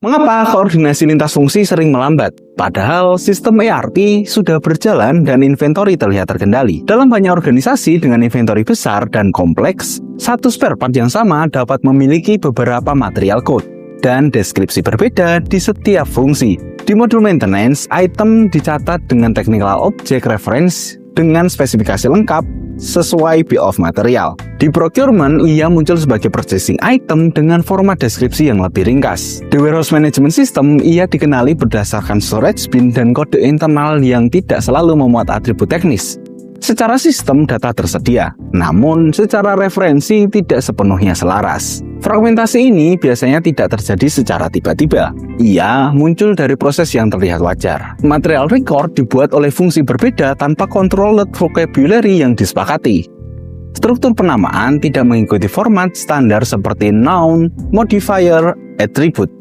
Mengapa koordinasi lintas fungsi sering melambat? Padahal sistem ERP sudah berjalan dan inventory terlihat terkendali. Dalam banyak organisasi dengan inventory besar dan kompleks, satu spare part yang sama dapat memiliki beberapa material code dan deskripsi berbeda di setiap fungsi. Di modul maintenance, item dicatat dengan technical object reference dengan spesifikasi lengkap sesuai bill of material. Di procurement, ia muncul sebagai purchasing item dengan format deskripsi yang lebih ringkas. Di warehouse management system, ia dikenali berdasarkan storage bin dan kode internal yang tidak selalu memuat atribut teknis. Secara sistem data tersedia, namun secara referensi tidak sepenuhnya selaras. Fragmentasi ini biasanya tidak terjadi secara tiba-tiba. Ia muncul dari proses yang terlihat wajar. Material record dibuat oleh fungsi berbeda tanpa controlled vocabulary yang disepakati. Struktur penamaan tidak mengikuti format standar seperti noun, modifier, attribute.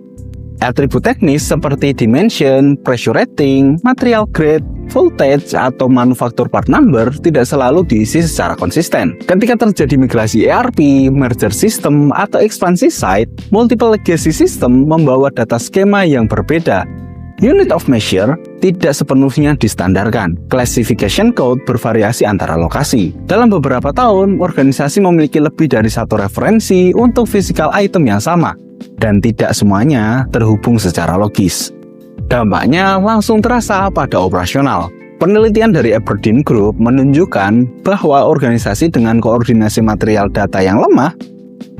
Atribut teknis seperti dimension, pressure rating, material grade, voltage, atau manufaktur part number tidak selalu diisi secara konsisten. Ketika terjadi migrasi ERP, merger system, atau ekspansi site, multiple legacy system membawa data skema yang berbeda. Unit of measure tidak sepenuhnya distandarkan. Classification code bervariasi antara lokasi. Dalam beberapa tahun, organisasi memiliki lebih dari satu referensi untuk physical item yang sama, dan tidak semuanya terhubung secara logis. Dampaknya langsung terasa pada operasional. Penelitian dari Aberdeen Group menunjukkan bahwa organisasi dengan koordinasi material data yang lemah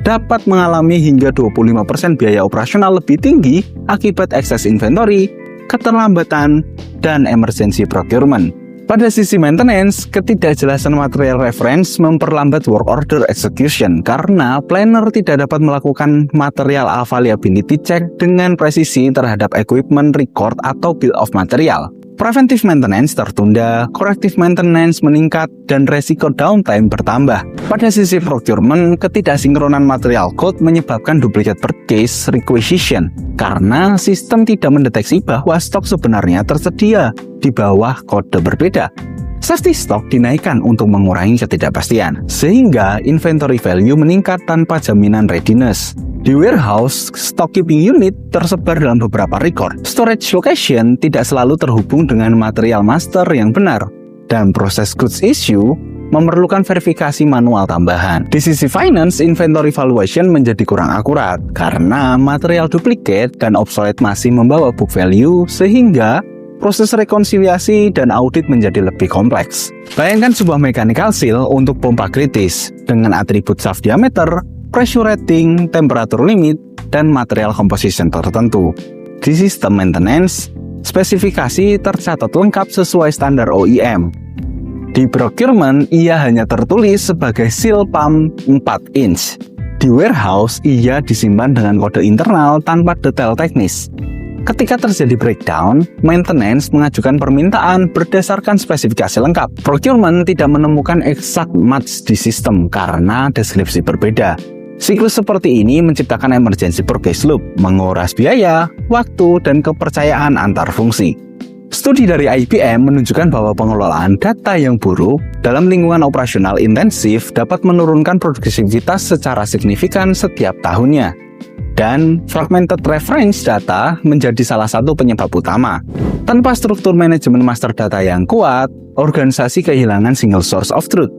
dapat mengalami hingga 25% biaya operasional lebih tinggi akibat excess inventory, keterlambatan, dan emergency procurement. Pada sisi maintenance, ketidakjelasan material reference memperlambat work order execution karena planner tidak dapat melakukan material availability check dengan presisi terhadap equipment record atau bill of material. Preventive maintenance tertunda, corrective maintenance meningkat, dan resiko downtime bertambah. Pada sisi procurement, ketidaksinkronan material code menyebabkan duplicate purchase requisition karena sistem tidak mendeteksi bahwa stok sebenarnya tersedia di bawah kode berbeda. Safety stock dinaikkan untuk mengurangi ketidakpastian, sehingga inventory value meningkat tanpa jaminan readiness. Di warehouse, stock keeping unit tersebar dalam beberapa record. Storage location tidak selalu terhubung dengan material master yang benar, dan proses goods issue memerlukan verifikasi manual tambahan. Di sisi finance, inventory valuation menjadi kurang akurat karena material duplicate dan obsolete masih membawa book value, sehingga proses rekonsiliasi dan audit menjadi lebih kompleks. Bayangkan sebuah mechanical seal untuk pompa kritis dengan atribut shaft diameter, pressure rating, temperature limit, dan material composition tertentu. Di sistem maintenance, spesifikasi tercatat lengkap sesuai standar OEM. Di procurement, ia hanya tertulis sebagai seal pump 4 inch. Di warehouse, ia disimpan dengan kode internal tanpa detail teknis. Ketika terjadi breakdown, maintenance mengajukan permintaan berdasarkan spesifikasi lengkap. Procurement tidak menemukan exact match di sistem karena deskripsi berbeda. Siklus seperti ini menciptakan emergency purchase loop, menguras biaya, waktu, dan kepercayaan antar fungsi. Studi dari IBM menunjukkan bahwa pengelolaan data yang buruk dalam lingkungan operasional intensif dapat menurunkan produktivitas secara signifikan setiap tahunnya. Dan fragmented reference data menjadi salah satu penyebab utama. Tanpa struktur manajemen master data yang kuat, organisasi kehilangan single source of truth.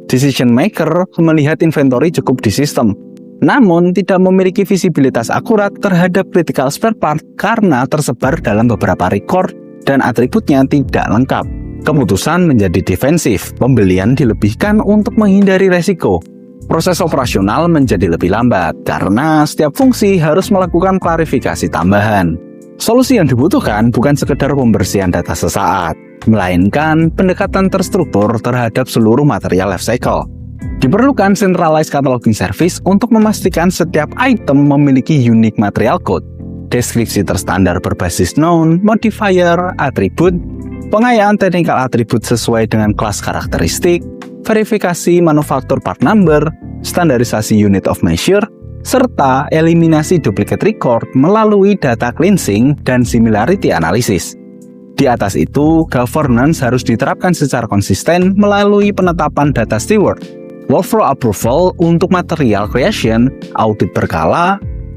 Decision maker melihat inventory cukup di sistem, namun tidak memiliki visibilitas akurat terhadap critical spare part karena tersebar dalam beberapa record dan atributnya tidak lengkap. Keputusan menjadi defensif, pembelian dilebihkan untuk menghindari resiko. Proses operasional menjadi lebih lambat karena setiap fungsi harus melakukan klarifikasi tambahan. Solusi yang dibutuhkan bukan sekedar pembersihan data sesaat, melainkan pendekatan terstruktur terhadap seluruh material life cycle. Diperlukan centralized cataloging service untuk memastikan setiap item memiliki unique material code, deskripsi terstandar berbasis noun, modifier, atribut, pengayaan technical atribut sesuai dengan kelas karakteristik, verifikasi manufaktur part number, standarisasi unit of measure, serta eliminasi duplicate record melalui data cleansing dan similarity analysis. Di atas itu, governance harus diterapkan secara konsisten melalui penetapan data steward, workflow approval untuk material creation, audit berkala,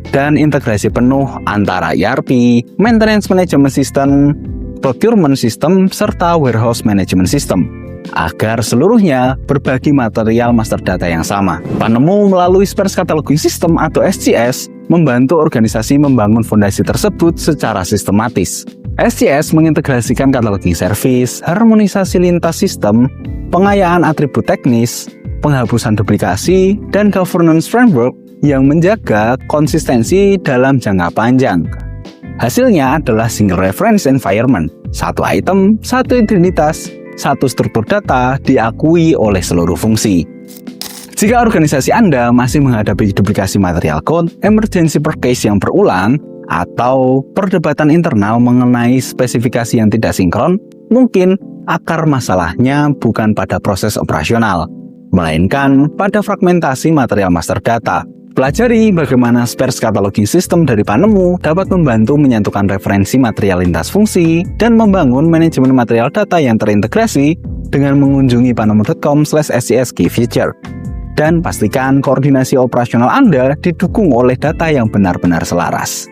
dan integrasi penuh antara ERP, Maintenance Management System, Procurement System, serta Warehouse Management System, agar seluruhnya berbagi material master data yang sama. Panemu melalui Spares Cataloging System atau SCS membantu organisasi membangun fondasi tersebut secara sistematis. SCS mengintegrasikan cataloging service, harmonisasi lintas sistem, pengayaan atribut teknis, penghapusan duplikasi, dan governance framework yang menjaga konsistensi dalam jangka panjang. Hasilnya adalah single reference environment, satu item, satu identitas, satu struktur data diakui oleh seluruh fungsi. Jika organisasi Anda masih menghadapi duplikasi material code, emergency purchase yang berulang, atau perdebatan internal mengenai spesifikasi yang tidak sinkron, mungkin akar masalahnya bukan pada proses operasional, melainkan pada fragmentasi material master data. Pelajari bagaimana Spares Cataloging System dari Panemu dapat membantu menyatukan referensi material lintas fungsi dan membangun manajemen material data yang terintegrasi dengan mengunjungi panemu.com/scs key feature. Dan pastikan koordinasi operasional Anda didukung oleh data yang benar-benar selaras.